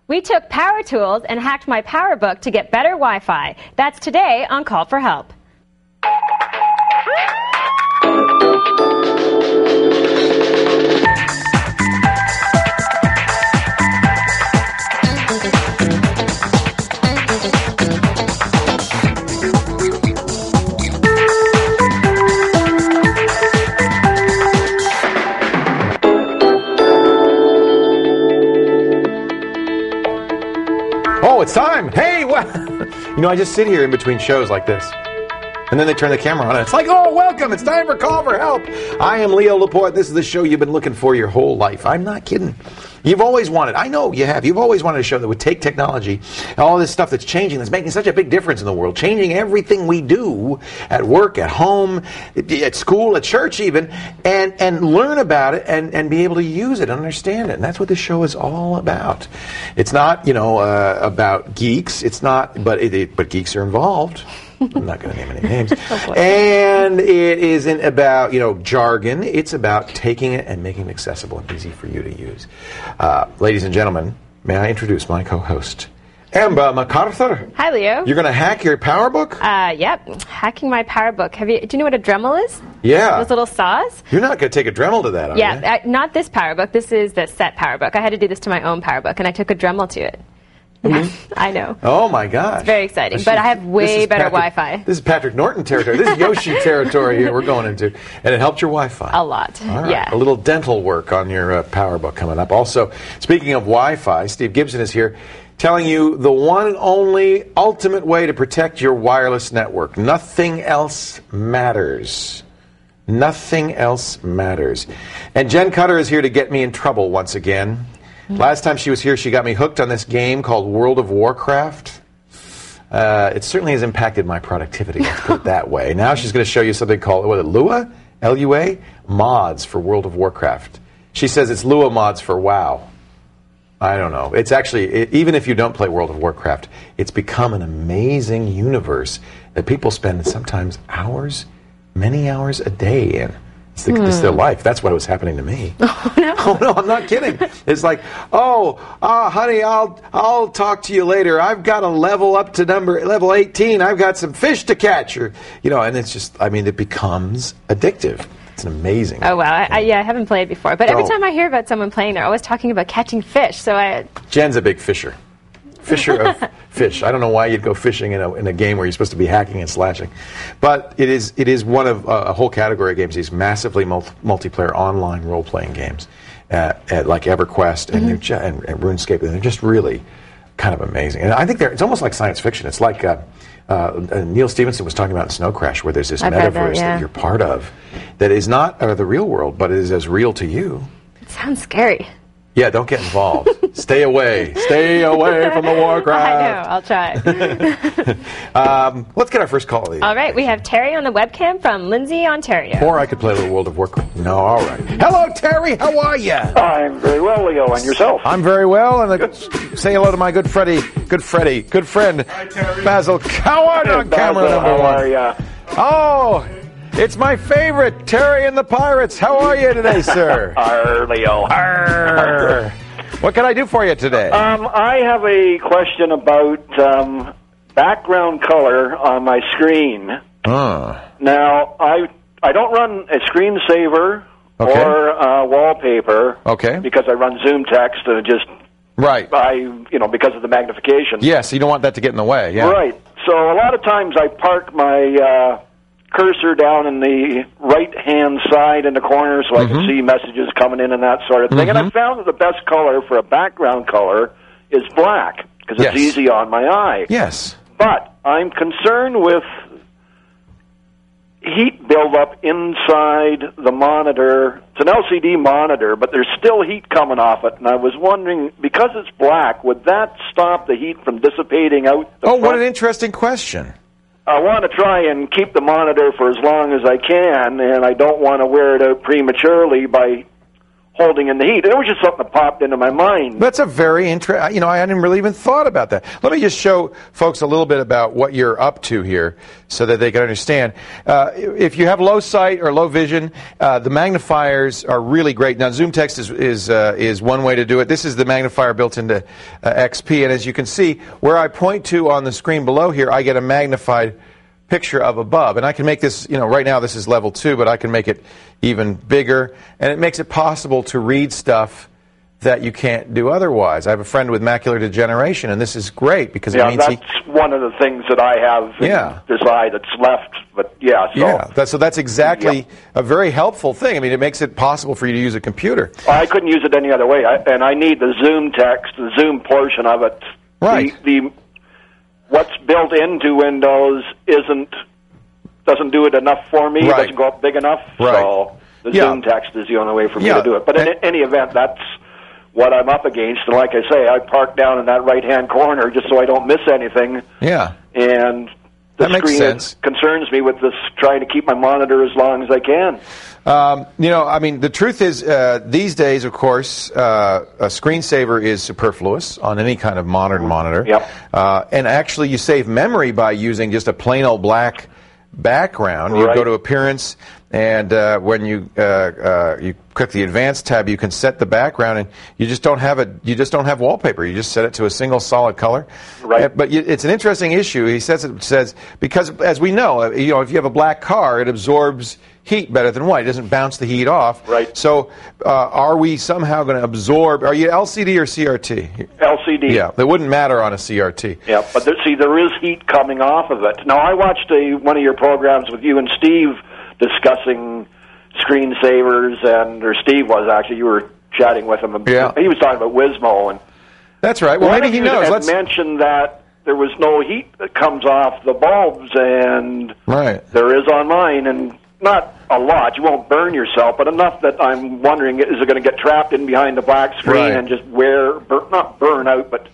We took power tools and hacked my PowerBook to get better Wi-Fi. That's today on Call for Help. Oh, it's time. Hey, what? You know, I just sit here in between shows like this. And then they turn the camera on, and it's like, oh, welcome. It's time for Call for Help. I am Leo Laporte. This is the show you've been looking for your whole life. I'm not kidding. You've always wanted, I know you have, you've always wanted a show that would take technology and all this stuff that's changing, that's making such a big difference in the world, changing everything we do at work, at home, at school, at church even, and learn about it and be able to use it and understand it. And that's what this show is all about. It's not, about geeks. It's not, but geeks are involved. I'm not going to name any names. And it isn't about, jargon. It's about taking it and making it accessible and easy for you to use. Ladies and gentlemen, may I introduce my co-host, Amber MacArthur. Hi, Leo. You're going to hack your PowerBook? Yep. Hacking my PowerBook. Do you know what a Dremel is? Yeah. Those little saws? You're not going to take a Dremel to that, are you? Not this PowerBook. This is the set PowerBook. I had to do this to my own PowerBook, and I took a Dremel to it. Mm-hmm. I know. Oh, my gosh. It's very exciting, but I have way better Wi-Fi. This is Patrick Norton territory. This is Yoshi territory here we're going into. And it helped your Wi-Fi. A lot, All right. Yeah. A little dental work on your PowerBook coming up. Also, speaking of Wi-Fi, Steve Gibson is here telling you the one and only ultimate way to protect your wireless network. Nothing else matters. Nothing else matters. And Jen Cutter is here to get me in trouble once again. Last time she was here, she got me hooked on this game called World of Warcraft. It certainly has impacted my productivity, let's put it that way. Now she's going to show you something called, Lua? L-U-A? Mods for World of Warcraft. She says it's Lua mods for WoW. I don't know. It's actually, even if you don't play World of Warcraft, it's become an amazing universe that people spend sometimes hours, many hours a day in. It's their life. That's what was happening to me. Oh, no. Oh, no, I'm not kidding. It's like, honey, I'll talk to you later. I've got to level up to level 18. I've got some fish to catch. And it's just, it becomes addictive. It's amazing. Oh, wow. I haven't played before. But every time I hear about someone playing, they're always talking about catching fish. Jen's a big fisher. Fisher of fish. I don't know why you'd go fishing in a game where you're supposed to be hacking and slashing, but it is one of a whole category of games. These massively multiplayer online role-playing games, like EverQuest and RuneScape, and they're just really kind of amazing. And I think it's almost like science fiction. It's like Neil Stephenson was talking about in Snow Crash, where there's this metaverse that you're part of that is not the real world, but it is as real to you. It sounds scary. Yeah, don't get involved. Stay away. Stay away from the Warcraft. I know, I'll try. Let's get our first call. All right, we have Terry on the webcam from Lindsay, Ontario. Or I could play a little World of Warcraft. No, all right. Hello, Terry. How are you? I'm very well, Leo. And yourself? I'm very well. And say hello to my good friend, Hi, Terry. Basil Coward on camera number one. How are ya? Oh, it's my favorite, Terry and the Pirates. How are you today, sir? Arr, Leo. Arr. What can I do for you today? I have a question about background color on my screen. Now, I don't run a screensaver or wallpaper because I run Zoom text and it just because of the magnification. Yes, you don't want that to get in the way. Yeah. Right. So a lot of times I park my cursor down in the right-hand side in the corner so I can see messages coming in and that sort of thing. And I found that the best color for a background color is black because it's easy on my eye. Yes. But I'm concerned with heat buildup inside the monitor. It's an LCD monitor, but there's still heat coming off it. And I was wondering, because it's black, would that stop the heat from dissipating out the front? What an interesting question. I want to try and keep the monitor for as long as I can, and I don't want to wear it out prematurely by holding in the heat. It was just something that popped into my mind. That's a very interesting, I hadn't really even thought about that. Let me just show folks a little bit about what you're up to here so that they can understand. If you have low sight or low vision, the magnifiers are really great. Now, zoom text is one way to do it. This is the magnifier built into XP, and as you can see, where I point to on the screen below here, I get a magnified picture of above, and I can make this, right now this is level 2, but I can make it even bigger, and it makes it possible to read stuff that you can't do otherwise. I have a friend with macular degeneration, and this is great because it means that's one of the things that I have in this eye that's left. But that's exactly a very helpful thing. I mean, it makes it possible for you to use a computer. I couldn't use it any other way, and I need the zoom text, the zoom portion of it. Right. What's built into Windows doesn't do it enough for me. Right. It doesn't go up big enough. Right. So the zoom text is the only way for me to do it. But in any event, that's what I'm up against. And like I say, I park down in that right-hand corner just so I don't miss anything. Yeah. And the screen concerns me with this trying to keep my monitor as long as I can. The truth is, these days, of course, a screensaver is superfluous on any kind of modern monitor. Yep. And actually, you save memory by using just a plain old black background. You go to Appearance, and when you click the Advanced tab, you can set the background, and you just don't have wallpaper. You just set it to a single solid color. Right. But it's an interesting issue. He says because as we know, if you have a black car, it absorbs heat better than white. It doesn't bounce the heat off. Right. So are we somehow going to absorb? Are you LCD or CRT? LCD. Yeah, that wouldn't matter on a CRT. Yeah, but there is heat coming off of it. Now, I watched one of your programs with you and Steve discussing screensavers, or Steve was actually. You were chatting with him. Yeah. He was talking about Wismo. And that's right. Well, maybe he knows. Let's mention that there was no heat that comes off the bulbs, and there is on mine, and not a lot. You won't burn yourself, but enough that I'm wondering, is it going to get trapped in behind the black screen and just not burn out, but...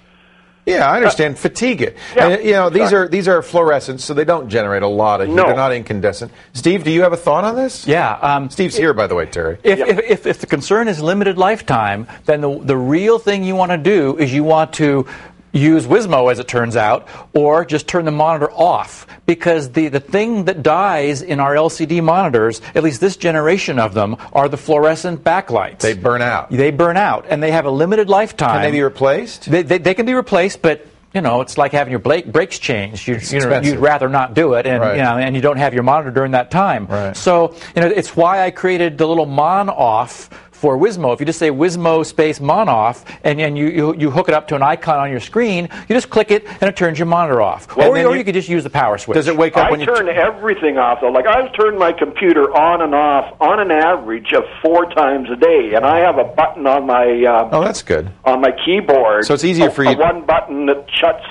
Yeah, I understand. Fatigue it. Yeah, and, these are fluorescent, so they don't generate a lot of heat. They're not incandescent. Steve, do you have a thought on this? Yeah. Steve's here, by the way, Terry. If the concern is limited lifetime, then the real thing you want to do is you want to use Wismo, as it turns out, or just turn the monitor off, because the thing that dies in our LCD monitors, at least this generation of them, are the fluorescent backlights. They burn out. They burn out, and they have a limited lifetime. Can they be replaced? They can be replaced, but it's like having your brakes changed. You'd rather not do it, and and you don't have your monitor during that time. Right. So it's why I created the little mon off for Wismo. If you just say Wismo space mon off, and you hook it up to an icon on your screen, you just click it and it turns your monitor off. Or you could just use the power switch. Does it wake up when you turn everything off though? Like I've turned my computer on and off on an average of 4 times a day, and I have a button on my that's good, on my keyboard. So it's easier for you. One button that shuts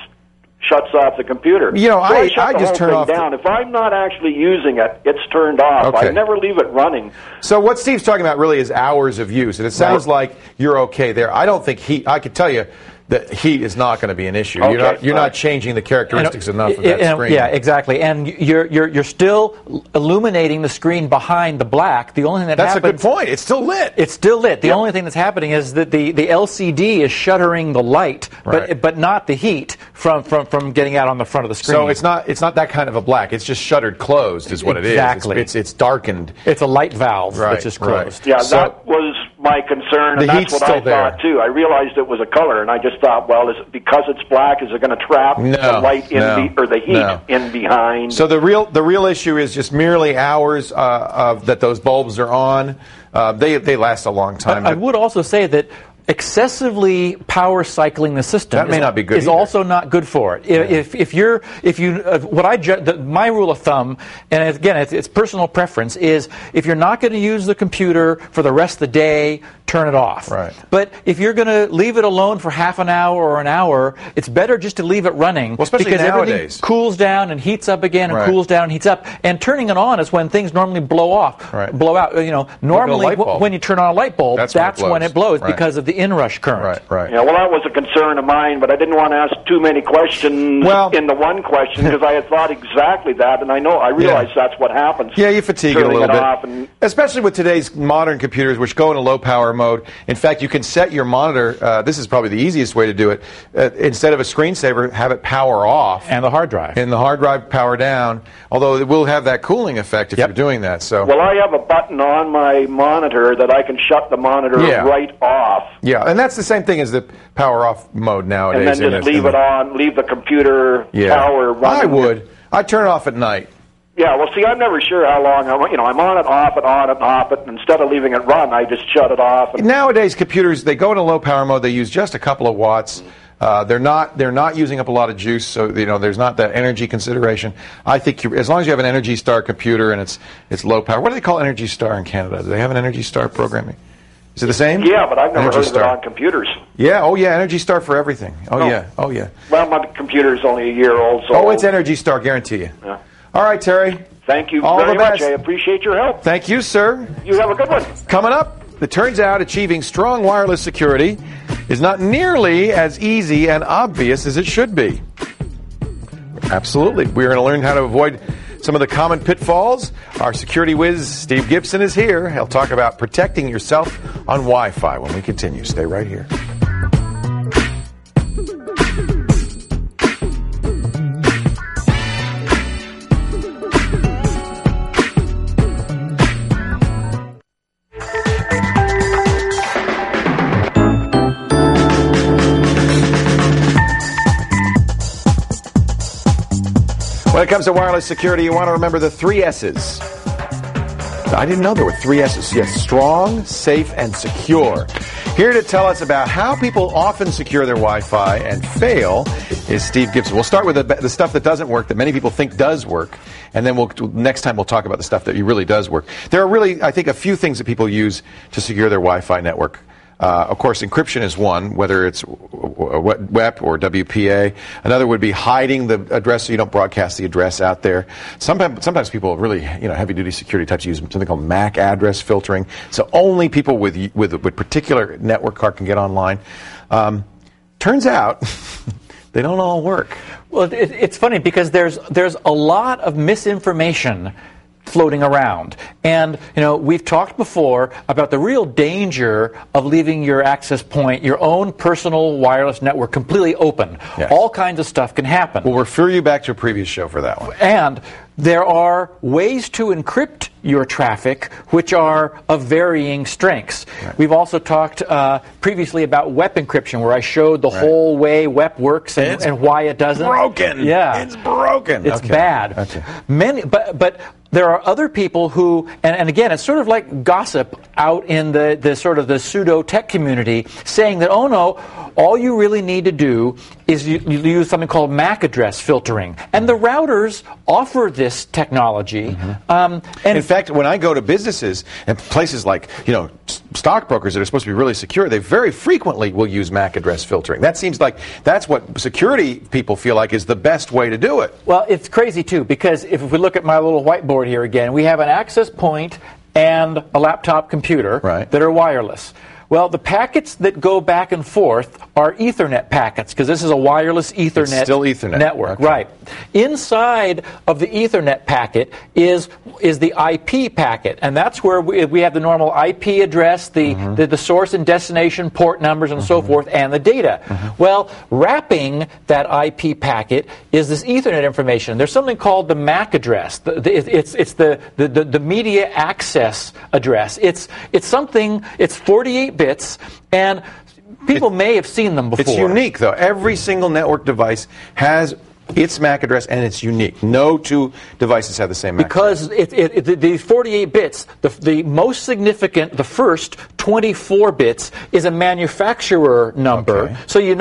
off the computer. I just turn off down. If I'm not actually using it, it's turned off. Okay. I never leave it running. So what Steve's talking about really is hours of use, and it sounds like you're okay there. I don't think heat. I could tell you that heat is not going to be an issue. Okay. You're not changing the characteristics enough of that screen. Yeah, exactly. And you're still illuminating the screen behind the black. The only thing that's a good point. It's still lit. It's still lit. The only thing that's happening is that the LCD is shuttering the light, but not the heat from getting out on the front of the screen. So it's not that kind of a black. It's just shuttered closed is what it is. Exactly. It's darkened. It's a light valve that's just closed. Yeah, that was my concern, and that's what I thought too. I realized it was a color, and I just thought, well, is it because it's black, is it going to trap the light or the heat in behind? So the real issue is just merely hours that those bulbs are on. They last a long time. I would also say that excessively power cycling the system may not be good is also not good for it. My rule of thumb, and again it's personal preference, is if you're not going to use the computer for the rest of the day, turn it off. Right. But if you're going to leave it alone for half an hour or an hour, it's better just to leave it running, especially because nowadays. Everything cools down and heats up again, and cools down and heats up. And turning it on is when things normally blow out. Normally when you turn on a light bulb, that's when it blows because of the inrush current. Right. Yeah, well, that was a concern of mine, but I didn't want to ask too many questions in the one question because I had thought exactly that, and I realized that's what happens. Yeah, you fatigue it a little bit. Especially with today's modern computers, which go into low power mode. In fact, you can set your monitor, this is probably the easiest way to do it, instead of a screensaver, have it power off. And the hard drive. And the hard drive power down, although it will have that cooling effect if you're doing that. So. Well, I have a button on my monitor that I can shut the monitor right off. Yeah, and that's the same thing as the power off mode nowadays. And then just leave it on, leave the computer power running. I would. I'd turn it off at night. Yeah, well, see, I'm never sure how long I'm on it, off it, on it, off it. And instead of leaving it run, I just shut it off. Nowadays, computers, they go into low power mode. They use just a couple of watts. They're not using up a lot of juice, so there's not that energy consideration. I think as long as you have an Energy Star computer and it's low power. What do they call Energy Star in Canada? Do they have an Energy Star programming? Is it the same? Yeah, but I've never heard of it on computers. Yeah, Energy Star for everything. Oh yeah. Well, my computer's only a year old, so... Oh, it's Energy Star, guarantee you. Yeah. All right, Terry. Thank you very much. I appreciate your help. Thank you, sir. You have a good one. Coming up, it turns out achieving strong wireless security is not nearly as easy and obvious as it should be. Absolutely. We're going to learn how to avoid some of the common pitfalls. Our security whiz, Steve Gibson, is here. He'll talk about protecting yourself on Wi-Fi when we continue. Stay right here. When it comes to wireless security, you want to remember the 3 S's. I didn't know there were 3 S's. Yes, strong, safe, and secure. Here to tell us about how people often secure their Wi-Fi and fail is Steve Gibson. We'll start with the stuff that doesn't work, that many people think does work, and then next time we'll talk about the stuff that really does work. There are really, I think, a few things that people use to secure their Wi-Fi network. Of course, encryption is one, whether it's WEP or WPA. Another would be hiding the address so you don't broadcast the address out there. Sometimes people, really, heavy-duty security types use something called MAC address filtering. So only people with particular network card can get online. Turns out they don't all work. Well, it's funny because there's a lot of misinformation floating around. And, we've talked before about the real danger of leaving your access point, your own personal wireless network, completely open. Yes. All kinds of stuff can happen. We'll refer you back to a previous show for that one. And there are ways to encrypt your traffic, which are of varying strengths. Right. We've also talked previously about WEP encryption, where I showed the whole way WEP works and why it doesn't. Broken. Yeah. It's broken. It's bad. Okay. But there are other people who, and again, it's sort of like gossip out in the sort of the pseudo-tech community, saying that, oh no, all you really need to do is you use something called MAC address filtering. And the routers offer this technology. And in fact, when I go to businesses and places like, stockbrokers that are supposed to be really secure, they very frequently will use MAC address filtering. That seems like that's what security people feel like is the best way to do it. Well, it's crazy, too, because if we look at my little whiteboard here again, we have an access point and a laptop computer that are wireless. Well, the packets that go back and forth are Ethernet packets, because this is a wireless Ethernet network. Okay. Right. Inside of the Ethernet packet is the IP packet, and that's where we have the normal IP address, the source and destination port numbers and so forth, and the data. Well, wrapping that IP packet is this Ethernet information. There's something called the MAC address. It's the media access address. It's 48 bits, and people may have seen them before. It's unique, though. Every single network device has its MAC address, and it's unique. No two devices have the same MAC address. Because these 48 bits, the most significant, the first 24 bits, is a manufacturer number. Okay. So you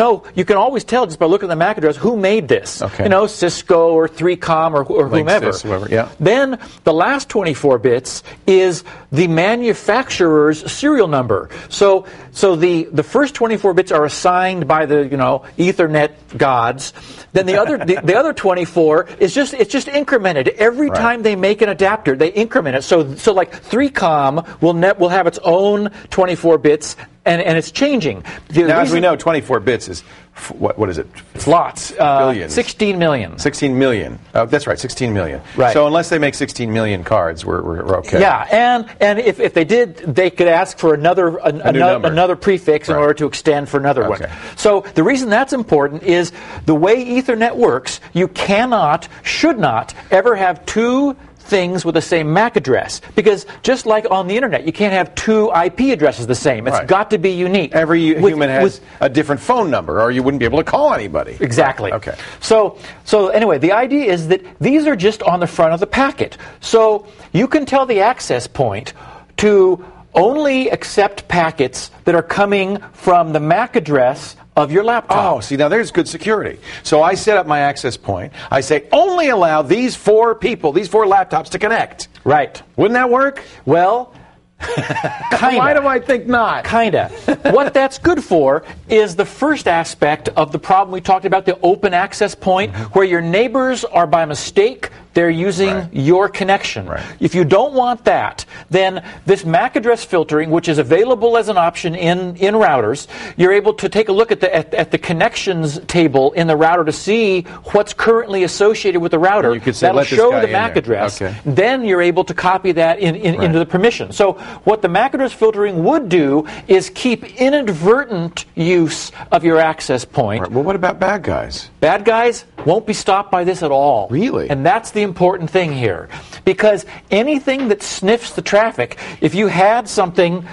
can always tell just by looking at the MAC address who made this. Okay. Cisco or 3Com or whomever. Whoever, yeah. Then the last 24 bits is the manufacturer's serial number. So the first 24 bits are assigned by the Ethernet gods. Then the other other 24 is just incremented every time they make an adapter. They increment it. So like 3Com will have its own 24 bits, and it's changing. Now, as we know, 24 bits is, what is it? It's lots. Billions. 16 million. 16 million. Oh, that's right, 16 million. Right. So unless they make 16 million cards, we're okay. Yeah, and if they did, they could ask for another prefix in order to extend for another one. So the reason that's important is the way Ethernet works, you should not ever have two things with the same MAC address, because just like on the internet, you can't have two IP addresses the same. It's got to be unique. Every human has a different phone number, or you wouldn't be able to call anybody. Exactly. Okay. So anyway, the idea is that these are just on the front of the packet. So you can tell the access point to only accept packets that are coming from the MAC address of your laptop. Oh, see, now there's good security. So I set up my access point. I say, only allow these 4 people, these 4 laptops to connect. Right. Wouldn't that work? Well, kinda. Why do I think not? Kinda. What that's good for is the first aspect of the problem we talked about, the open access point, where your neighbors are by mistake, they're using your connection. Right. If you don't want that, then this MAC address filtering, which is available as an option in routers, you're able to take a look at the connections table in the router to see what's currently associated with the router. You could say, that'll let this show guy the in MAC there. address. Okay. Then you're able to copy that into the permission. So what the MAC address filtering would do is keep inadvertent use of your access point. Right. Well, what about bad guys? Bad guys won't be stopped by this at all. Really? And that's the important thing here. Because anything that sniffs the traffic, if you had something,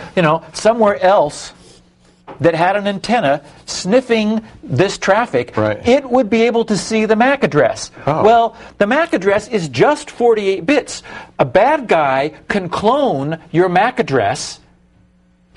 somewhere else that had an antenna sniffing this traffic, it would be able to see the MAC address. Oh. Well, the MAC address is just 48 bits. A bad guy can clone your MAC address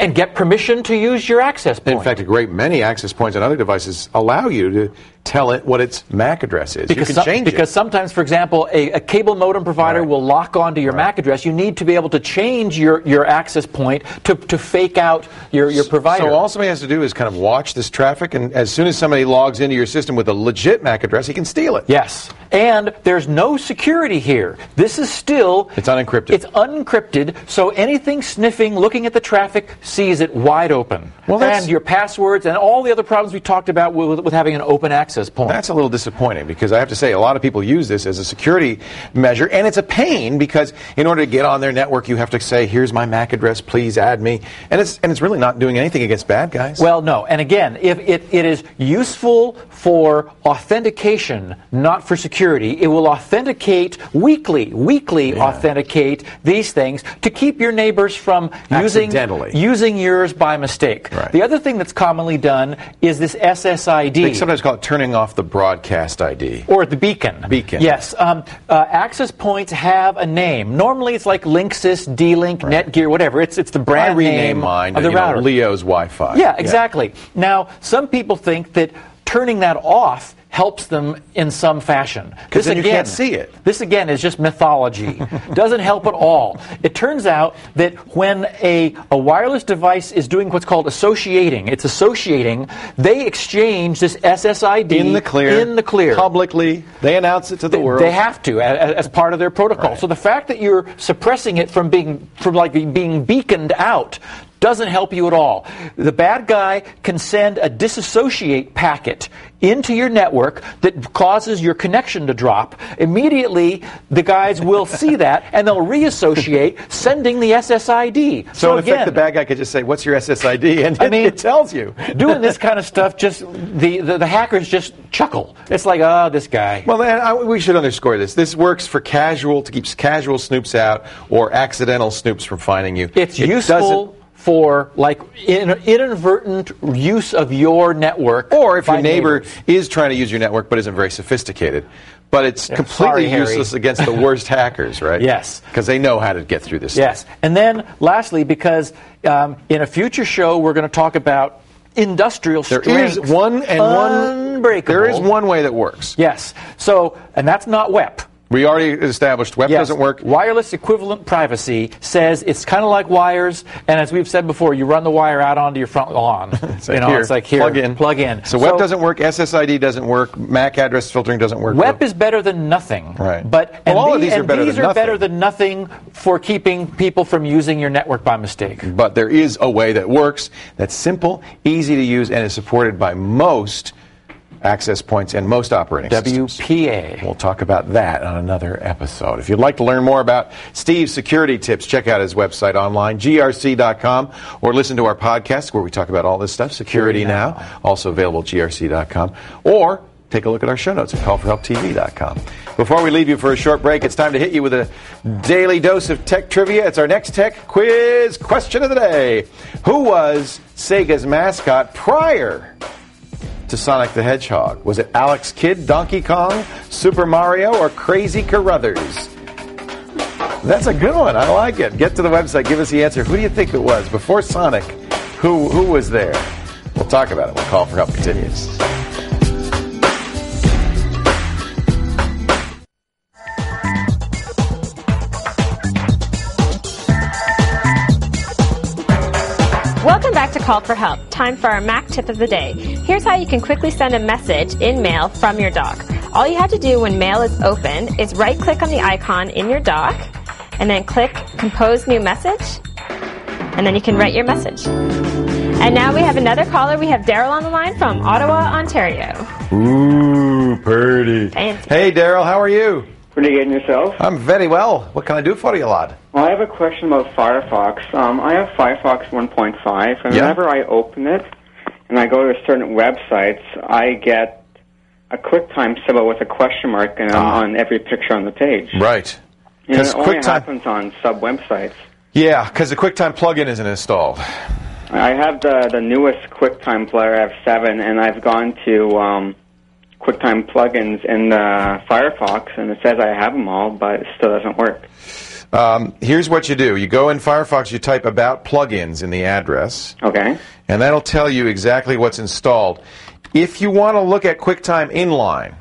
and get permission to use your access point. In fact, a great many access points on other devices allow you to tell it what its MAC address is. Because you can change it. Because sometimes, for example, a cable modem provider will lock onto your MAC address. You need to be able to change your access point to fake out your provider. So all somebody has to do is kind of watch this traffic, and as soon as somebody logs into your system with a legit MAC address, he can steal it. Yes. And there's no security here. This is still... It's unencrypted. It's unencrypted, so anything sniffing, looking at the traffic, sees it wide open. Well, and your passwords and all the other problems we talked about with having an open access point. That's a little disappointing, because I have to say a lot of people use this as a security measure, and it's a pain because in order to get on their network, you have to say, here's my MAC address, please add me. And it's really not doing anything against bad guys. Well, no. And again, if it is useful for authentication, not for security. It will authenticate weekly authenticate these things to keep your neighbors from using yours by mistake. Right. The other thing that's commonly done is this SSID. They sometimes call it turning off the broadcast ID. Or the beacon. Beacon. Yes. Access points have a name. Normally it's like Linksys, D-Link, Netgear, whatever. It's the brand name mine of the router. Leo's Wi-Fi. Yeah, exactly. Now, some people think that turning that off helps them in some fashion. Because then you can't see it. This, again, is just mythology. Doesn't help at all. It turns out that when a wireless device is doing what's called associating, they exchange this SSID in the clear. Publicly. They announce it to the world. They have to, as part of their protocol. Right. So the fact that you're suppressing it from being beaconed out doesn't help you at all. The bad guy can send a disassociate packet into your network that causes your connection to drop. Immediately, the guys will see that, and they'll reassociate, sending the SSID. So in effect, the bad guy could just say, what's your SSID? And it tells you. Doing this kind of stuff, just the hackers just chuckle. It's like, this guy. Well, we should underscore this. This works for to keep casual snoops out or accidental snoops from finding you. It's useful for inadvertent use of your network. Or if your neighbor is trying to use your network but isn't very sophisticated. But it's completely useless against the worst hackers, right? Yes. Because they know how to get through this stuff. And then, lastly, because in a future show we're going to talk about industrial strength. There is one unbreakable. There is one way that works. Yes. And that's not WEP. We already established web doesn't work. Wireless equivalent privacy says it's kind of like wires, and as we've said before, you run the wire out onto your front lawn. It's like here. Plug in. So web doesn't work, SSID doesn't work, MAC address filtering doesn't work. Web is better than nothing. Right. But all of these are better than nothing for keeping people from using your network by mistake. But there is a way that works, that's simple, easy to use, and is supported by most access points and most operating systems. WPA. We'll talk about that on another episode. If you'd like to learn more about Steve's security tips, check out his website online, grc.com, or listen to our podcast where we talk about all this stuff, Security Now, also available at grc.com, or take a look at our show notes at callforhelptv.com. Before we leave you for a short break, it's time to hit you with a daily dose of tech trivia. It's our next tech quiz question of the day. Who was Sega's mascot prior to Sonic the Hedgehog? Was it Alex Kidd, Donkey Kong, Super Mario, or Crazy Carruthers? That's a good one. I like it. Get to the website. Give us the answer. Who do you think it was? Before Sonic, who was there? We'll talk about it when Call for Help continues. Welcome back to Call for Help. Time for our Mac tip of the day. Here's how you can quickly send a message in mail from your dock. All you have to do when mail is opened is right-click on the icon in your dock, and then click Compose New Message, and then you can write your message. And now we have another caller. We have Daryl on the line from Ottawa, Ontario. Ooh, pretty. Fancy. Hey, Daryl, how are you? Pretty good, and yourself? I'm very well. What can I do for you, lad? Well, I have a question about Firefox. I have Firefox 1.5, and whenever I open it and I go to certain websites, I get a QuickTime symbol with a question mark on every picture on the page. Right. And it only happens on sub-websites. Yeah, because the QuickTime plugin isn't installed. I have the newest QuickTime player. I have 7, and I've gone to QuickTime plugins in Firefox, and it says I have them all, but it still doesn't work. Here's what you do. You go in Firefox, you type About Plugins in the address. Okay. And that'll tell you exactly what's installed. If you want to look at QuickTime Inline,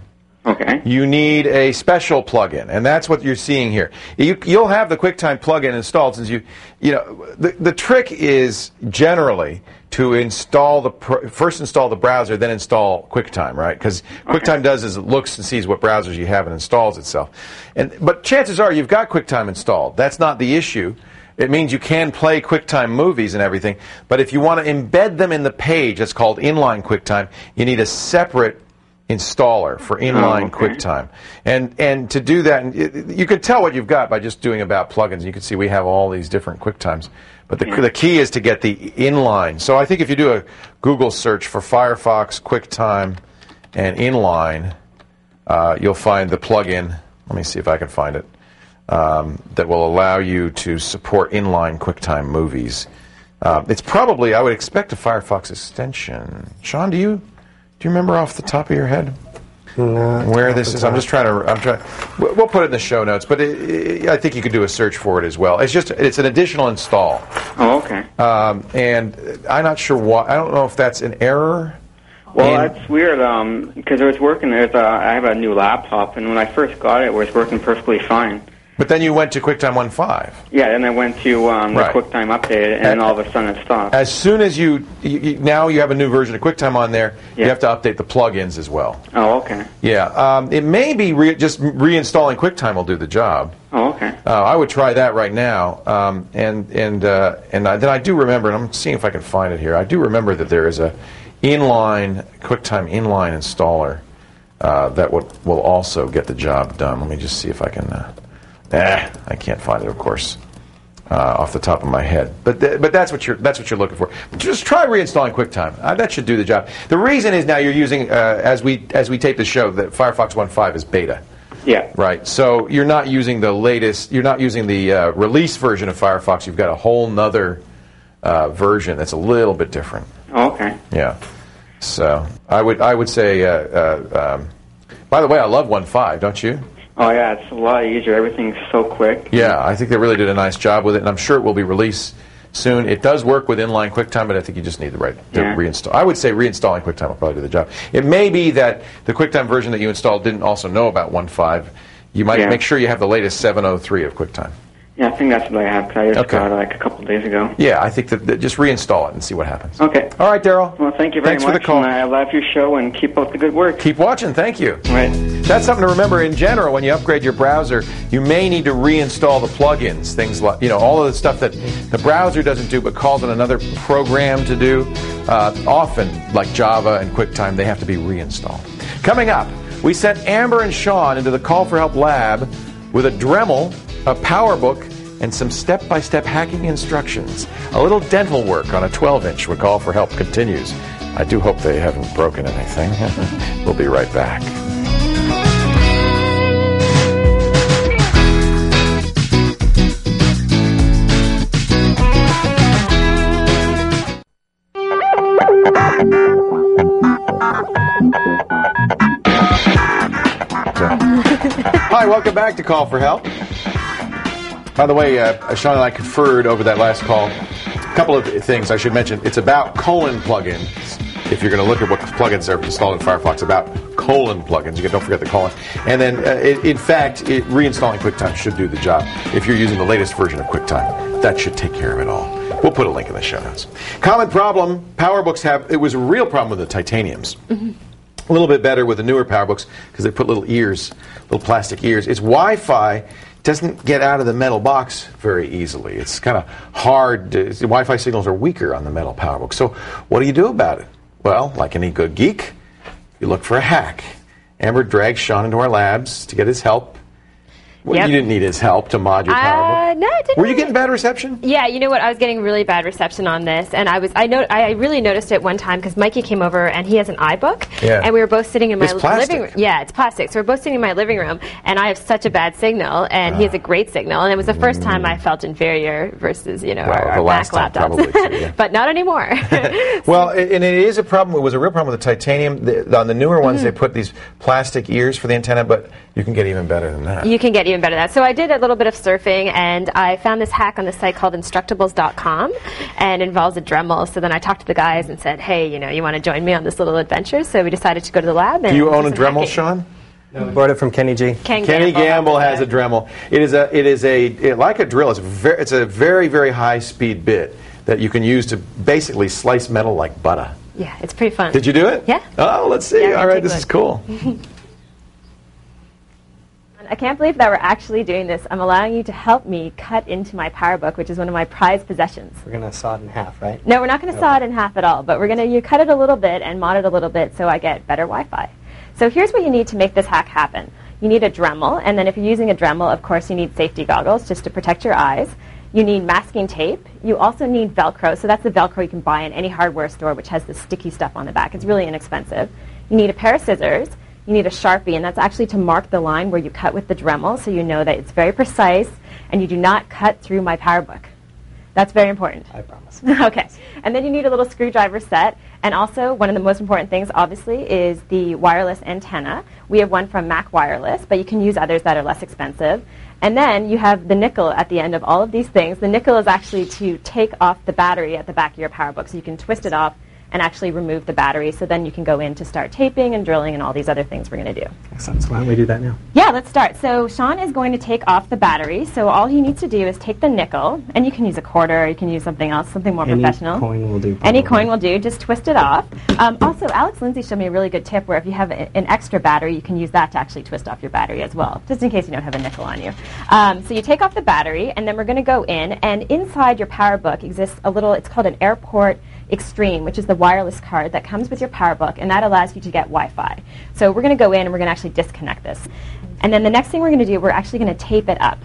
okay, you need a special plugin, and that's what you're seeing here. You'll have the QuickTime plugin installed since the trick is generally to install first install the browser, then install QuickTime, right? Because QuickTime does is it looks and sees what browsers you have and installs itself. But chances are you've got QuickTime installed. That's not the issue. It means you can play QuickTime movies and everything. But if you want to embed them in the page, that's called inline QuickTime, you need a separate installer for inline QuickTime. And to do that, you can tell what you've got by just doing About Plugins. You can see we have all these different QuickTimes. But the key is to get the inline. So I think if you do a Google search for Firefox, QuickTime, and inline, you'll find the plugin. Let me see if I can find it. That will allow you to support inline QuickTime movies. It's probably, I would expect, a Firefox extension. Sean, do you remember off the top of your head where this is? I'm trying. We'll put it in the show notes, but I think you could do a search for it as well. It's an additional install. Oh, okay. And I'm not sure why. I don't know if that's an error. Well, that's weird because it was working. I have a new laptop, and when I first got it, it was working perfectly fine. But then you went to QuickTime 1.5. Yeah, and I went to the QuickTime update, and then all of a sudden it stopped. As soon as now you have a new version of QuickTime on there, you have to update the plugins as well. Oh, okay. Yeah, it may be just reinstalling QuickTime will do the job. Oh, okay. I would try that right now, and then I do remember, and I'm seeing if I can find it here. I do remember that there is a QuickTime inline installer that will also get the job done. Let me just see if I can. I can't find it, of course, off the top of my head. But that's what you're looking for. Just try reinstalling QuickTime. That should do the job. The reason is now you're using as we tape the show that Firefox 1.5 is beta. Yeah. Right. So you're not using the latest. You're not using the release version of Firefox. You've got a whole nother version that's a little bit different. Oh, okay. Yeah. So I would say. By the way, I love 1.5. Don't you? Oh, yeah, it's a lot easier. Everything's so quick. Yeah, I think they really did a nice job with it, and I'm sure it will be released soon. It does work with inline QuickTime, but I think you just need to reinstall. I would say reinstalling QuickTime will probably do the job. It may be that the QuickTime version that you installed didn't also know about 1.5. You might make sure you have the latest 703 of QuickTime. Yeah, I think that's what I have, because I just got it like a couple of days ago. Yeah, I think that just reinstall it and see what happens. Okay. All right, Daryl. Well, thank you very much. Thanks for the call. And I love your show, and keep up the good work. Keep watching. Thank you. All right. That's something to remember in general. When you upgrade your browser, you may need to reinstall the plugins, things like, all of the stuff that the browser doesn't do but calls on another program to do. Often, like Java and QuickTime, they have to be reinstalled. Coming up, we sent Amber and Sean into the Call for Help lab with a Dremel, a PowerBook, and some step-by-step hacking instructions. A little dental work on a 12-inch when Call for Help continues. I do hope they haven't broken anything. We'll be right back. Hi, welcome back to Call for Help. By the way, Sean and I conferred over that last call. A couple of things I should mention. It's about colon plugins. If you're going to look at what plugins are installed in Firefox, about colon plugins. Don't forget the colon. And then, in fact, reinstalling QuickTime should do the job. If you're using the latest version of QuickTime, that should take care of it all. We'll put a link in the show notes. Common problem, PowerBooks have, it was a real problem with the titaniums. Mm-hmm. A little bit better with the newer PowerBooks because they put little ears, little plastic ears. It's Wi-Fi doesn't get out of the metal box very easily. It's kind of hard. The Wi-Fi signals are weaker on the metal PowerBook. So what do you do about it? Well, like any good geek, you look for a hack. Amber dragged Sean into our labs to get his help. Well, you didn't need his help to mod your PowerBook. No, I didn't. Were you getting bad reception? Yeah, you know what? I was getting really bad reception on this, and I really noticed it one time because Mikey came over and he has an iBook, and we were both sitting in my living room. Yeah, it's plastic. So we're both sitting in my living room, and I have such a bad signal, and he has a great signal, and it was the first time I felt inferior versus our Mac laptops. Probably too, yeah. But not anymore. Well, and it is a problem. It was a real problem with the titanium. On the newer ones, they put these plastic ears for the antenna, but you can get even better than that. You can get even better than that. So I did a little bit of surfing, and I found this hack on the site called Instructables.com, and it involves a Dremel. So then I talked to the guys and said, hey, you want to join me on this little adventure? So we decided to go to the lab. And do you own a Dremel, Sean? No, we bought it from Kenny G. Kenny Gamble has a Dremel. It is like a drill. It's a very, very high speed bit that you can use to basically slice metal like butter. Yeah, it's pretty fun. Did you do it? Yeah. Oh, let's see. All right, this is cool. I can't believe that we're actually doing this. I'm allowing you to help me cut into my PowerBook, which is one of my prized possessions. We're going to saw it in half, right? No, we're not going to saw it in half at all, but we're going to cut it a little bit and mod it a little bit so I get better Wi-Fi. So here's what you need to make this hack happen. You need a Dremel, and then if you're using a Dremel, of course, you need safety goggles just to protect your eyes. You need masking tape. You also need Velcro, so that's the Velcro you can buy in any hardware store, which has the sticky stuff on the back. It's really inexpensive. You need a pair of scissors. You need a Sharpie, and that's actually to mark the line where you cut with the Dremel, so you know that it's very precise, and you do not cut through my PowerBook. That's very important. I promise. Okay. And then you need a little screwdriver set, and also one of the most important things, obviously, is the wireless antenna. We have one from Mac Wireless, but you can use others that are less expensive. And then you have the nickel at the end of all of these things. The nickel is actually to take off the battery at the back of your PowerBook, so you can twist it off and actually remove the battery, so then you can go in to start taping and drilling and all these other things we're going to do. Excellent. So why don't we do that now? Yeah, let's start. So Sean is going to take off the battery. So all he needs to do is take the nickel, and you can use a quarter, or you can use something else, something more professional. Any coin will do. Probably. Any coin will do. Just twist it off. Also, Alex Lindsay showed me a really good tip where if you have an extra battery, you can use that to actually twist off your battery as well, just in case you don't have a nickel on you. So you take off the battery, and then we're going to go in, and inside your PowerBook exists a little, it's called an Airport Extreme, which is the wireless card that comes with your PowerBook, and that allows you to get Wi-Fi. So we're going to go in and we're going to actually disconnect this. And then the next thing we're going to do, we're actually going to tape it up.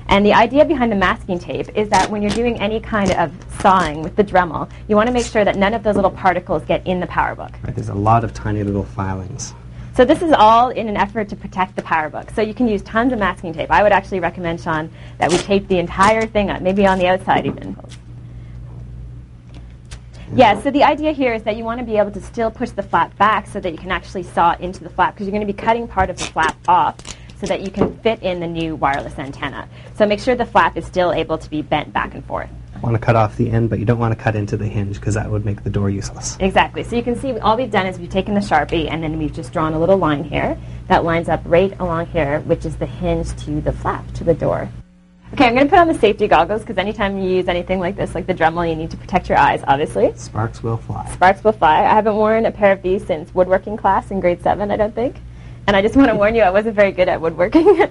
And the idea behind the masking tape is that when you're doing any kind of sawing with the Dremel, you want to make sure that none of those little particles get in the PowerBook. Right, there's a lot of tiny little filings. So this is all in an effort to protect the PowerBook. So you can use tons of masking tape. I would actually recommend, Sean, that we tape the entire thing up, maybe on the outside even. Yeah, so the idea here is that you want to be able to still push the flap back so that you can actually saw into the flap, because you're going to be cutting part of the flap off so that you can fit in the new wireless antenna. So make sure the flap is still able to be bent back and forth. You want to cut off the end, but you don't want to cut into the hinge, because that would make the door useless. Exactly. So you can see all we've done is we've taken the Sharpie, and then we've just drawn a little line here. that lines up right along here, which is the hinge to the flap, to the door. Okay, I'm going to put on the safety goggles because anytime you use anything like this, like the Dremel, you need to protect your eyes, obviously. Sparks will fly. Sparks will fly. I haven't worn a pair of these since woodworking class in grade 7, I don't think. And I just want to warn you, I wasn't very good at woodworking.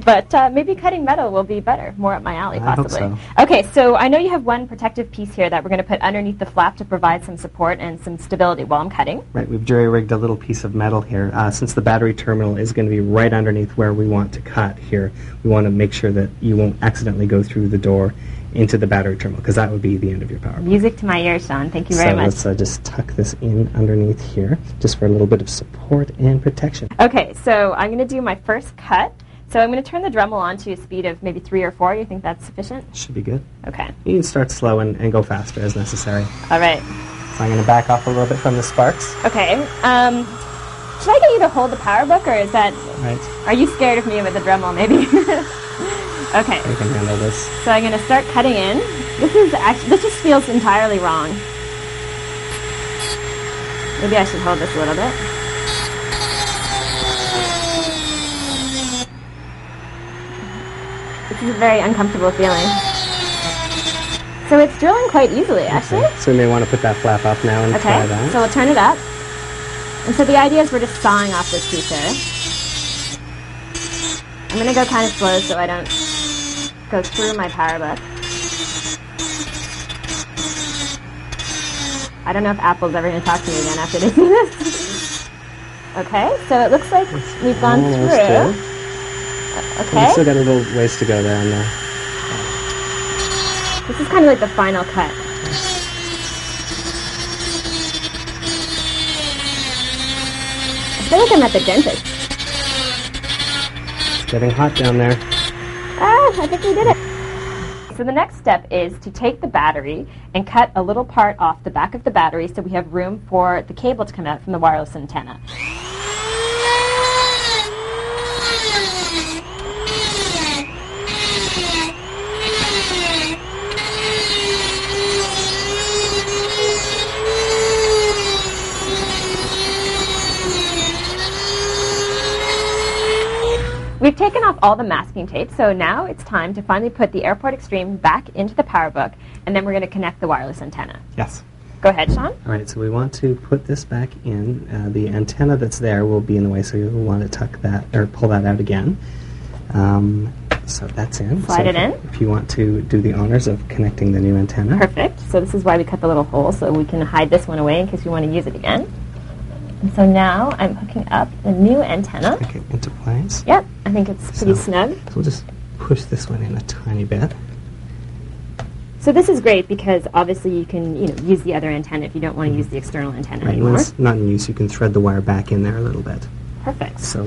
But maybe cutting metal will be better, more up my alley, possibly. I hope so. Okay, so I know you have one protective piece here that we're going to put underneath the flap to provide some support and some stability while I'm cutting. Right, we've jury-rigged a little piece of metal here. Since the battery terminal is going to be right underneath where we want to cut here, we want to make sure that you won't accidentally go through the door into the battery terminal, because that would be the end of your power book. Music to my ears, Sean. Thank you very much. So let's just tuck this in underneath here, just for a little bit of support and protection. Okay, so I'm going to do my first cut. So I'm going to turn the Dremel on to a speed of maybe 3 or 4. You think that's sufficient? Should be good. Okay. You can start slow and go faster as necessary. All right. So I'm going to back off a little bit from the sparks. Okay. Should I get you to hold the power book, or is that... Right. Are you scared of me with the Dremel, maybe? Okay. You can handle this. So I'm going to start cutting in. This just feels entirely wrong. Maybe I should hold this a little bit. This is a very uncomfortable feeling. So it's drilling quite easily, actually. Okay. So we may want to put that flap up now and try that. So we'll turn it up. And so the idea is we're just sawing off this piece here. I'm going to go kind of slow so I don't go through my power book. I don't know if Apple's ever going to talk to me again after they see this. Okay, so it looks like we've gone through. Okay. We've still got a little ways to go there on there. This is kind of like the final cut. I feel like I'm at the dentist. It's getting hot down there. I think we did it. So the next step is to take the battery and cut a little part off the back of the battery so we have room for the cable to come out from the wireless antenna. We've taken off all the masking tape, so now it's time to finally put the Airport Extreme back into the power book, and then we're going to connect the wireless antenna. Yes. Go ahead, Sean. All right, so we want to put this back in. The antenna that's there will be in the way, so you'll want to tuck that, or pull that out again. So that's in. Slide it in. If you want to do the honors of connecting the new antenna. Perfect. So this is why we cut the little hole, so we can hide this one away in case we want to use it again. And so now I'm hooking up the new antenna. Stick it into place. Yep, I think it's pretty snug. So we'll just push this one in a tiny bit. So this is great because obviously you can use the other antenna if you don't want to use the external antenna anymore. When it's not in use, you can thread the wire back in there a little bit. Perfect. So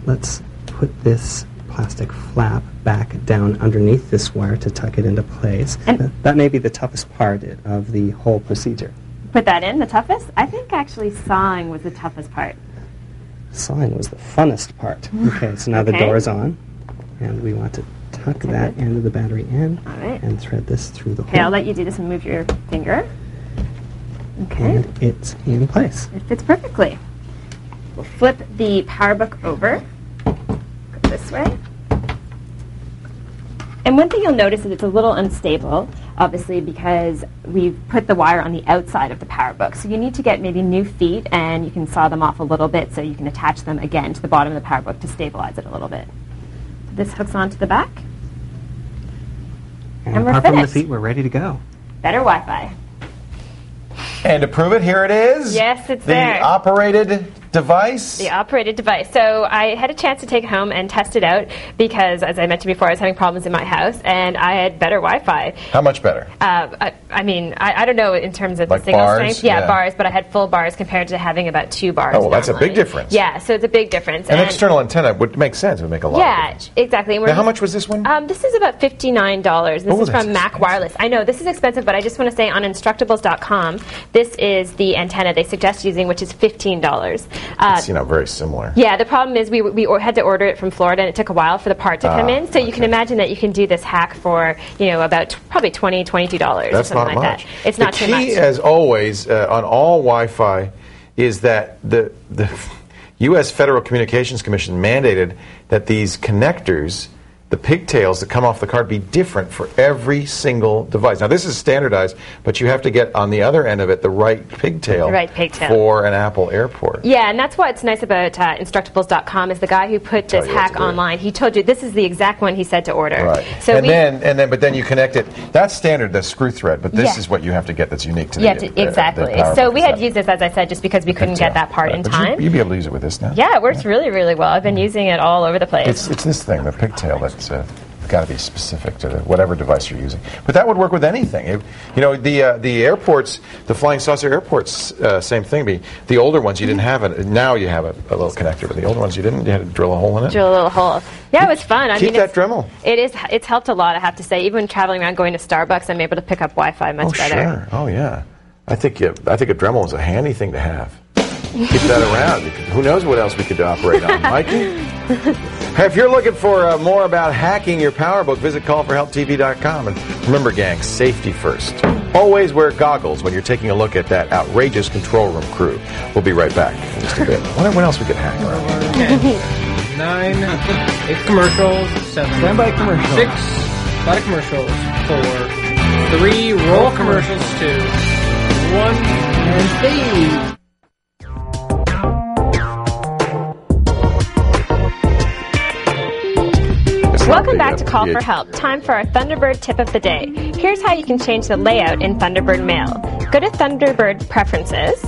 let's put this plastic flap back down underneath this wire to tuck it into place. And that may be the toughest part of the whole procedure. Put that in, the toughest? I think actually sawing was the toughest part. Sawing was the funnest part. Okay, so now the door is on, and we want to tuck that end of the battery in and thread this through the hole. Okay, I'll let you do this and move your finger. Okay. And it's in place. It fits perfectly. We'll flip the power book over. Go this way. And one thing you'll notice is it's a little unstable, obviously, because we've put the wire on the outside of the power book. So you need to get maybe new feet, and you can saw them off a little bit so you can attach them again to the bottom of the power book to stabilize it a little bit. This hooks onto the back. And we're apart finished. from the feet, we're ready to go. Better Wi-Fi. And to prove it, here it is. Yes, it's the there. operated device. The operated device. So I had a chance to take it home and test it out because, as I mentioned before, I was having problems in my house, and I had better Wi-Fi. How much better? I mean, I don't know in terms of like the signal bars? strength. Yeah, bars, but I had full bars compared to having about 2 bars. Oh, well, that's normally. a big difference. Yeah, so it's a big difference. An external antenna would make sense. It would make a lot of difference. Yeah, exactly. Now, how much was this one? This is about $59. This is from Mac Wireless. I know, this is expensive, but I just want to say on Instructables.com, this is the antenna they suggest using, which is $15. It's, very similar. Yeah, the problem is we had to order it from Florida, and it took a while for the part to come in. So you can imagine that you can do this hack for about probably $20, $22 or something like that. It's not too much. The key, as always, on all Wi-Fi, is that U.S. Federal Communications Commission mandated that these connectors, the pigtails that come off the card, be different for every single device. Now, this is standardized, but you have to get on the other end of it the right pigtail, for an Apple AirPort. Yeah, and that's what's nice about Instructables.com is the guy who put this hack online. He told you this is the exact one he said to order. Right. So but then you connect it. That's standard, the screw thread, but this is what you have to get that's unique to exactly. So we had used this, as I said, just because we couldn't get that part in time. You'd be able to use it with this now. Yeah, it works really, really well. I've been using it all over the place. It's this thing, the pigtail, that's got to be specific to whatever device you're using. But that would work with anything. The airports, the flying saucer airports, same thing. The older ones you didn't have it. Now you have a little connector, but the older ones you didn't. You had to drill a hole in it. Drill a little hole. Yeah, it was fun. Keep that Dremel. It's helped a lot, I have to say. Even when traveling around, going to Starbucks, I'm able to pick up Wi-Fi much better. Sure. Oh yeah. I think a Dremel is a handy thing to have. Keep that around. Who knows what else we could operate on, Mikey? If you're looking for more about hacking your PowerBook, visit callforhelptv.com. And remember, gang, safety first. Always wear goggles when you're taking a look at that outrageous control room crew. We'll be right back in just a bit. I wonder what else we could hack around here. Okay. 9, 8 commercials, 7. Standby commercials. 6 product commercials. 4, 3 roll commercials. 2, 1, and fade. Welcome back to Call for Help. Time for our Thunderbird Tip of the Day. Here's how you can change the layout in Thunderbird Mail. Go to Thunderbird Preferences.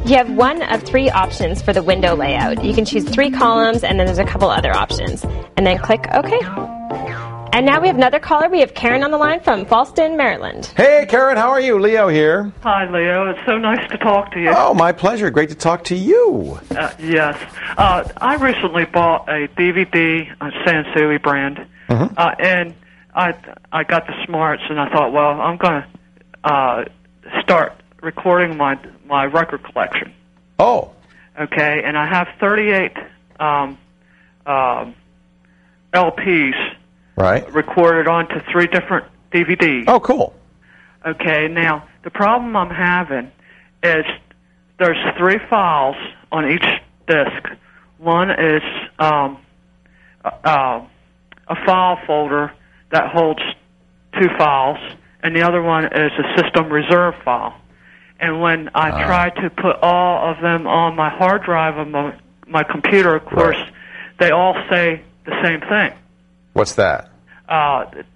You have one of 3 options for the window layout. You can choose 3 columns, and then there's a couple other options. And then click OK. And now we have another caller. We have Karen on the line from Fallston, Maryland. Hey, Karen, how are you? Leo here. Hi, Leo. It's so nice to talk to you. Oh, my pleasure. Great to talk to you. Yes. I recently bought a DVD, a Sansui brand, and I got the smarts, and I thought, well, I'm going to start recording my record collection. Oh. Okay, and I have 38 LPs. Right. Recorded onto 3 different DVDs. Oh, cool. Okay, now, the problem I'm having is there's 3 files on each disc. One is a file folder that holds 2 files, and the other one is a system reserve file. And when I try to put all of them on my hard drive of my computer, of course, they all say the same thing. What's that?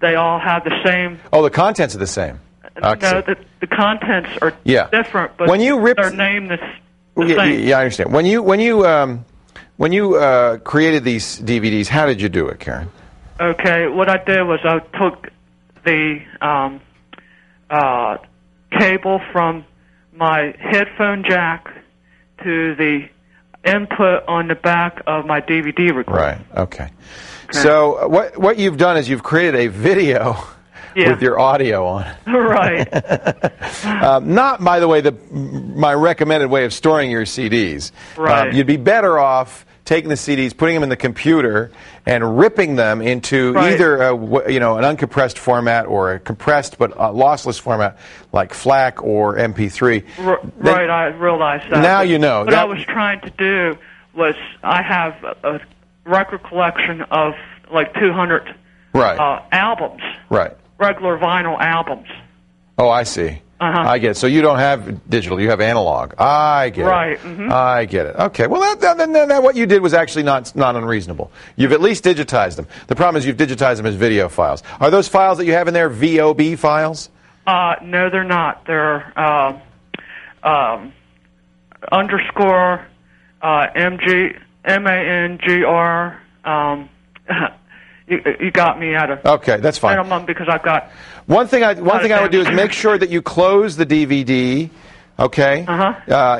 They all have the same... Oh, the contents are the same. No, the contents are different, but when you their name is the same. Yeah, I understand. When you created these DVDs, how did you do it, Karen? Okay, what I did was I took the cable from my headphone jack to the input on the back of my DVD recorder. Right, okay. So what you've done is you've created a video with your audio on it. Right. Not, by the way, my recommended way of storing your CDs. Right. You'd be better off taking the CDs, putting them in the computer, and ripping them into either an uncompressed format or a compressed but lossless format like FLAC or MP3. Right, I realized that. Now you know. What I was trying to do was I have a record collection of like 200 albums. Right. Regular vinyl albums. Oh, I see. I get it. So you don't have digital, you have analog. I get it. Right. Mm-hmm. I get it. Okay. Well, then what you did was actually not unreasonable. You've at least digitized them. The problem is you've digitized them as video files. Are those files that you have in there VOB files? No, they're not. They're underscore MANGR. You got me at a okay, that's fine. minimum because I've got one thing I would do is make sure that you close the DVD. Okay.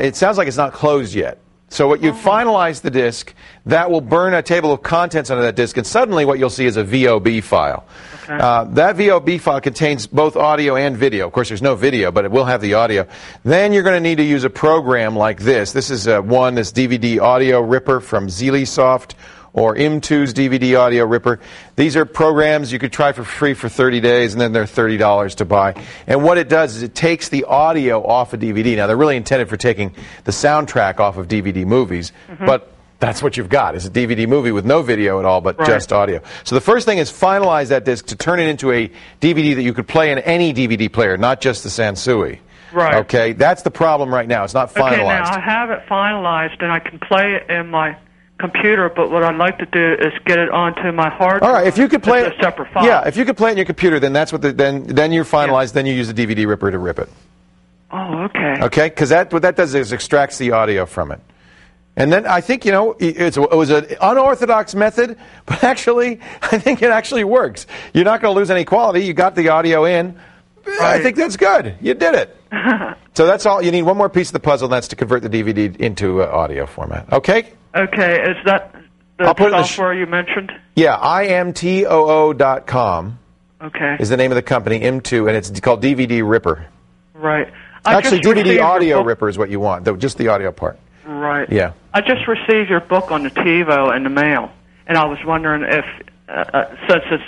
It sounds like it's not closed yet. So what you finalize the disc, that will burn a table of contents onto that disc, and suddenly what you'll see is a VOB file. Okay. That VOB file contains both audio and video. Of course, there's no video, but it will have the audio. Then you're going to need to use a program like this. This is this DVD audio ripper from ZeliSoft, or M2's DVD audio ripper. These are programs you could try for free for 30 days, and then they're $30 to buy. And what it does is it takes the audio off a DVD. Now, they're really intended for taking the soundtrack off of DVD movies, but That's what you've got. It's a DVD movie with no video at all, but just audio. So the first thing is finalize that disc to turn it into a DVD that you could play in any DVD player, not just the Sansui. Right. Okay, that's the problem right now. It's not finalized. Okay, now I have it finalized, and I can play it in my computer, but what I'd like to do is get it onto my hard drive. All right, if you could play it, a separate file. Yeah, if you could play it in your computer, then that's what then you're finalized. Then you use the DVD ripper to rip it. Oh, okay. Okay, because what that does is extracts the audio from it. And then I think, it was an unorthodox method, but actually, I think it actually works. You're not going to lose any quality. You got the audio in. Right. I think that's good. You did it. So that's all. You need one more piece of the puzzle, and that's to convert the DVD into audio format. Okay? Okay. Is that the software you mentioned? Yeah, imtoo.com okay. is the name of the company, M2, and it's called DVD Ripper. Right. Actually, DVD Audio Ripper is what you want, just the audio part. Right. Yeah. I just received your book on the TiVo in the mail, and I was wondering if, since it's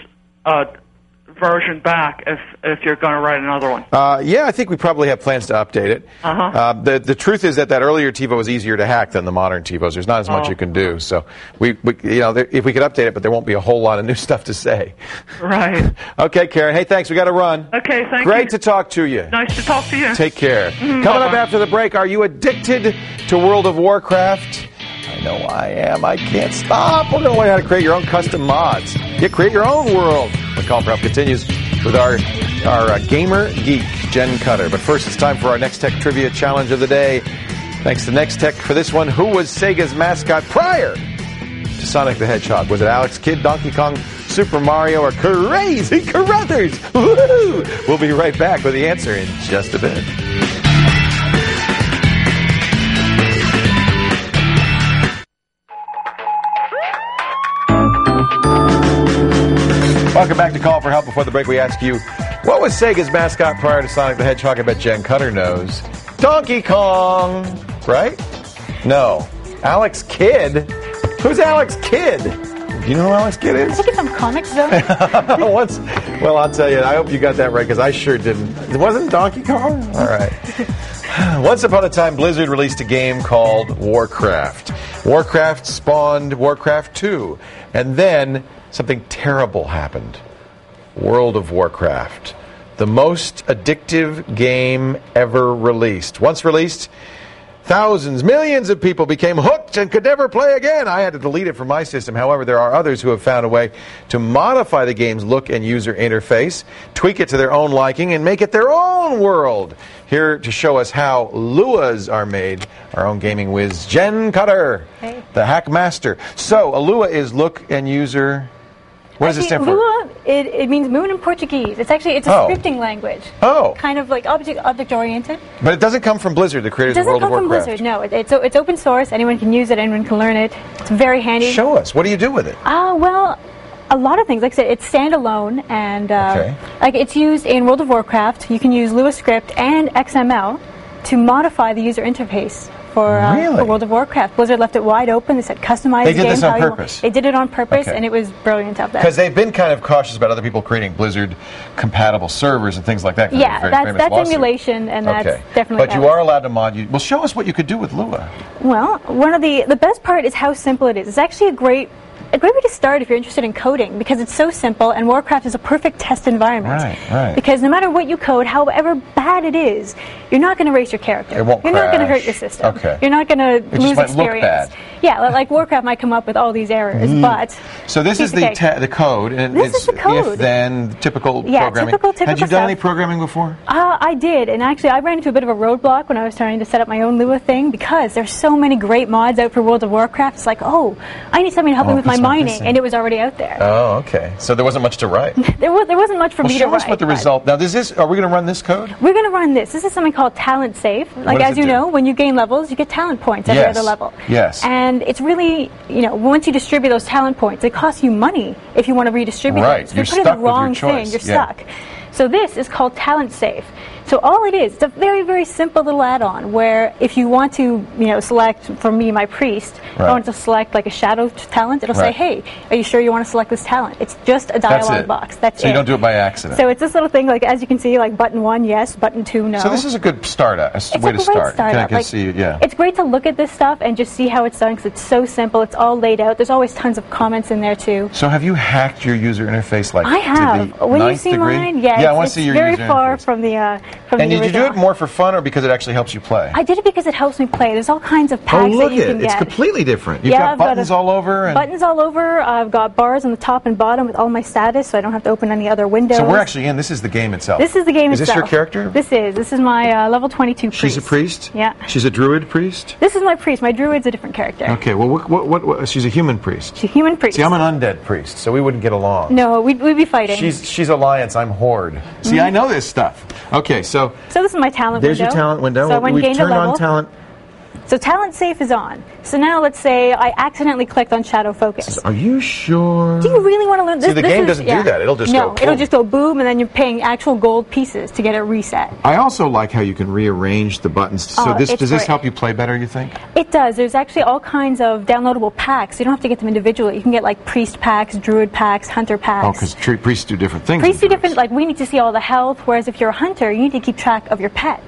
version back, if you're going to write another one. Yeah, I think we probably have plans to update it. The truth is that earlier TiVo was easier to hack than the modern TiVos. There's not as much you can do. So if we could update it, but there won't be a whole lot of new stuff to say. Right. Okay, Karen. Hey, thanks. We got to run. Okay, thank you. Great to talk to you. Nice to talk to you. Take care. Coming up after the break, are you addicted to World of Warcraft? I know I am. I can't stop. We're going to learn how to create your own custom mods. Create your own world. The Call for Help continues with our gamer geek, Jen Cutter. But first, it's time for our Next Tech Trivia Challenge of the day. Thanks to Next Tech for this one. Who was Sega's mascot prior to Sonic the Hedgehog? Was it Alex Kidd, Donkey Kong, Super Mario, or Crazy Carruthers? Woo-hoo! We'll be right back with the answer in just a bit. Welcome back to Call for Help. Before the break, we ask you, what was Sega's mascot prior to Sonic the Hedgehog? I bet Jen Cutter knows. Donkey Kong, right? No. Alex Kidd? Who's Alex Kidd? Do you know who Alex Kidd is? I think it's some comics, though. Well, I'll tell you, I hope you got that right, because I sure didn't. It wasn't Donkey Kong? All right. Once upon a time, Blizzard released a game called Warcraft. Warcraft spawned Warcraft 2. And then something terrible happened. World of Warcraft. The most addictive game ever released. Once released, thousands, millions of people became hooked and could never play again. I had to delete it from my system. However, there are others who have found a way to modify the game's look and user interface, tweak it to their own liking, and make it their own world. Here to show us how Luas are made, our own gaming whiz, Jen Cutter, the hack master. So, a Lua is look and user... What does it stand for? Lua, it means moon in Portuguese. It's a scripting language. Oh. Kind of like object-oriented. But it doesn't come from Blizzard, the creators of World of Warcraft. It doesn't come from Blizzard, no. It's open source. Anyone can use it. Anyone can learn it. It's very handy. Show us. What do you do with it? Well, a lot of things. Like I said, it's standalone, and it's used in World of Warcraft. You can use Lua script and XML to modify the user interface for World of Warcraft. Blizzard left it wide open. They said customize the game. They did this on purpose? They did it on purpose, and it was brilliant up there. Because they've been kind of cautious about other people creating Blizzard-compatible servers and things like that. Yeah, that's emulation, and that's definitely... But you are allowed to mod... Well, show us what you could do with Lua. Well, one of the best part is how simple it is. It's actually a great way to start if you're interested in coding, because it's so simple, and Warcraft is a perfect test environment. Right. Because no matter what you code, however bad it is, you're not going to erase your character. It won't You're crash. not going to hurt your system. Okay. You're not going to lose just might experience. Look bad. Yeah, like Warcraft might come up with all these errors, but... So this is the code, and this is the code. If-then, typical programming. Typical Had you done stuff. any programming before? I did, and actually I ran into a bit of a roadblock when I was trying to set up my own Lua thing, because there's so many great mods out for World of Warcraft. It's like, I need something to help me with my mining, and it was already out there. Oh, okay. So there wasn't much to write. there wasn't much for me to write. Show us what the result... Now, are we going to run this code? We're going to run this. This is something called Talent Save. Like, as you know, when you gain levels, you get talent points every other level. Yes. And it's really, once you distribute those talent points, it costs you money if you want to redistribute them. So You're if you put in the wrong thing, you're stuck. So this is called Talent Save. So all it is, it's a very, very simple little add-on where if you want to, select, for me, my priest, if I want to select like a shadow talent, it'll say, hey, are you sure you want to select this talent? It's just a dialog box. That's it. So you don't do it by accident. So it's this little thing, like as you can see, like button 1, yes, button 2, no. So this is a good start, way to start. I can see, yeah. It's great to look at this stuff and just see how it's done because it's so simple. It's all laid out. There's always tons of comments in there too. So have you hacked your user interface like I have. to the When you ninth see degree? mine, I want to see your user interface. very far from the And did you do it more for fun or because it actually helps you play? I did it because it helps me play. There's all kinds of packs that you can get. It's completely different. You've got buttons all over. Buttons all over. I've got bars on the top and bottom with all my status, so I don't have to open any other windows. So we're actually in. This is the game itself. This is the game itself. Is this your character? This is my level 22 priest. She's a priest? Yeah. She's a druid priest? This is my priest. My druid's a different character. Okay, well, what she's a human priest. She's a human priest. See, I'm an undead priest, so we wouldn't get along. No, we'd be fighting. She's Alliance, I'm Horde. See, I know this stuff. Okay, so this is my talent there's window. Your talent window. So we've turned on talent. So talent safe is on. So now let's say I accidentally clicked on shadow focus. Are you sure? Do you really want to learn this? See, the game doesn't do that. It'll just go boom. It'll just go boom, and then you're paying actual gold pieces to get it reset. I also like how you can rearrange the buttons. So does this help you play better, you think? It does. There's actually all kinds of downloadable packs. You don't have to get them individually. You can get like priest packs, druid packs, hunter packs. Oh, because priests do different things. Priests do different, like we need to see all the health, whereas if you're a hunter, you need to keep track of your pet.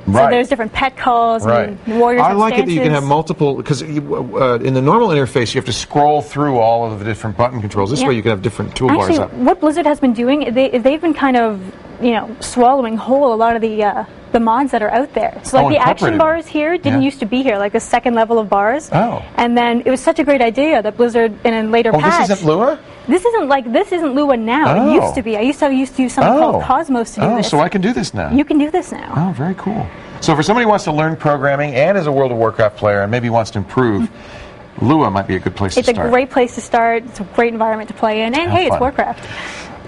Right. So there's different pet calls and warriors. I like it that you can have multiple, because in the normal interface you have to scroll through all of the different button controls. This way you can have different toolbars up. What Blizzard has been doing, they've been kind of swallowing whole a lot of the mods that are out there. So like the action bars here didn't used to be here, like the second level of bars. Oh. And then it was such a great idea that Blizzard in a later patch. This isn't Lua? This isn't Lua now. Oh. It used to be. I used to use something called Cosmos to do this. So I can do this now. You can do this now. Oh, very cool. So for somebody who wants to learn programming and is a World of Warcraft player and maybe wants to improve, Lua might be a good place to start. It's a great place to start. It's a great environment to play in. And hey, it's Warcraft.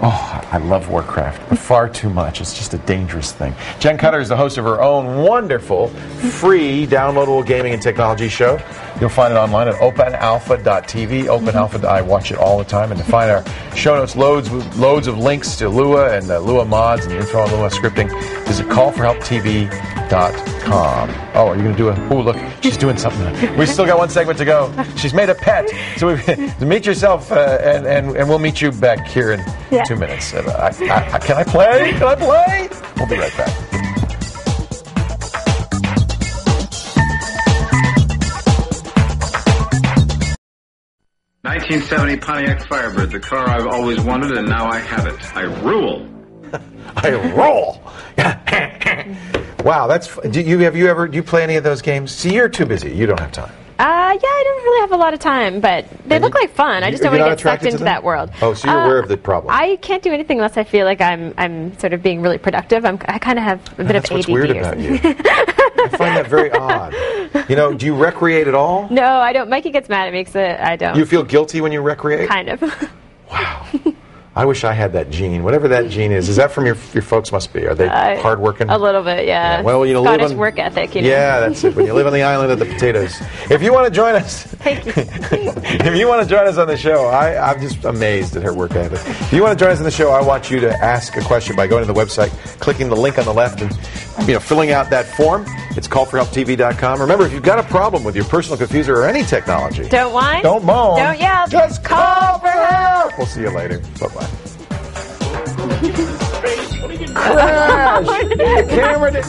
Oh, I love Warcraft, but far too much. It's just a dangerous thing. Jen Cutter is the host of her own wonderful, free, downloadable gaming and technology show. You'll find it online at openalpha.tv. OpenAlpha, I watch it all the time. And to find our show notes, loads of links to Lua and Lua mods and the info on Lua scripting, visit callforhelptv.com. Oh, are you going to do oh, look, she's doing something. We've still got one segment to go. She's made a pet. So meet yourself, and we'll meet you back here in 2 minutes. Can I play? Can I play? We'll be right back. 1970 Pontiac Firebird, the car I've always wanted, and now I have it. I rule. I roll. Wow, that's. Do you play any of those games? See, you're too busy. You don't have time. I don't really have a lot of time, but they look like fun. I just don't want to get sucked into that world. Oh, so you're aware of the problem. I can't do anything unless I feel like I'm sort of being really productive. I kind of have a bit of ADD. That's what's weird about you. I find that very odd. Do you recreate at all? No, I don't. Mikey gets mad at me because I don't. You feel guilty when you recreate? Kind of. Wow. I wish I had that gene. Whatever that gene is that from your folks? Must be. Are they hardworking? A little bit, yeah. Well, Scottish work ethic. Yeah, that's it. When you live on the island of the potatoes. If you want to join us, thank you. If you want to join us on the show, I'm just amazed at her work ethic. If you want to join us on the show, I want you to ask a question by going to the website, clicking the link on the left, and filling out that form. It's callforhelptv.com. Remember, if you've got a problem with your personal computer or any technology, don't whine, don't moan, don't yell, just call for help. We'll see you later. Bye-bye. Crash! The camera did.